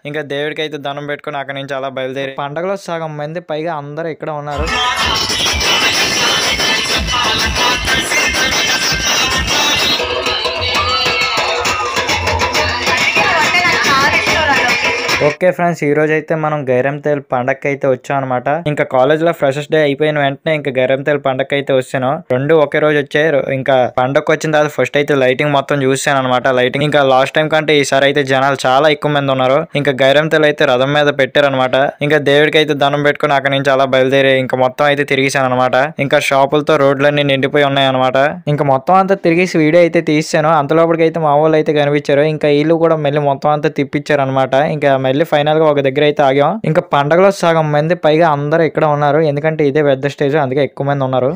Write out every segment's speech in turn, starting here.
ఇంకా దేవుడికి అయితే దండం పెట్టుకుని అక్కడి నుంచి అలా బయలుదేరి పండగలో సగం మంది పైగా అందరూ ఇక్కడ ఉన్నారు. ఓకే ఫ్రెండ్స్, ఈ రోజు అయితే మనం గైరంతేల్ పండగకి అయితే వచ్చాం అనమాట. ఇంకా కాలేజ్ లో ఫ్రెషర్స్ డే అయిపోయిన వెంటనే ఇంకా గైరంతేల్ పండగకి అయితే వచ్చాను. రెండు ఒకే రోజు వచ్చాయి. ఇంకా పండగకి వచ్చిన తర్వాత ఫస్ట్ అయితే లైటింగ్ మొత్తం చూసాను అనమాట. లైటింగ్ ఇంకా లాస్ట్ టైం కంటే ఈసారి అయితే జనాలు చాలా ఎక్కువ మంది ఉన్నారు. ఇంకా గైరంతేల్ అయితే రథం మీద పెట్టారనమాట. ఇంకా దేవుడికి అయితే దండం పెట్టుకుని అక్కడి నుంచి అలా బయలుదేరి ఇంకా మొత్తం అయితే తిరిగిసాను అనమాట. ఇంకా షాపులతో రోడ్లన్నీ నిండిపోయి ఉన్నాయి అనమాట. ఇంకా మొత్తం అంతా తిరిగేసి వీడియో అయితే తీసాను. అంతలోపలికి అయితే మా వాళ్ళు అయితే కనిపించారు. ఇంకా వీళ్ళు కూడా మళ్ళీ మొత్తం అంతా తిప్పించారు అనమాట. ఇంకా మళ్ళీ ఫైనల్ గా ఒక దగ్గర అయితే ఆగాం. ఇంకా పండగలో సగం మంది పైగా అందరూ ఇక్కడ ఉన్నారు. ఎందుకంటే ఇదే పెద్ద స్టేజ్, అందుకే ఎక్కువ మంది ఉన్నారు.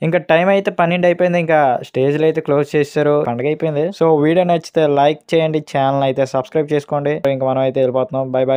ఇంకా టైం అయితే 12 అయిపోయింది. ఇంకా స్టేజ్లో అయితే క్లోజ్ చేస్తారు. పండుగ అయిపోయింది. సో వీడియో నచ్చితే లైక్ చేయండి, ఛానల్ అయితే సబ్స్క్రైబ్ చేసుకోండి. ఇంకా మనం అయితే వెళ్ళిపోతున్నాం. By by.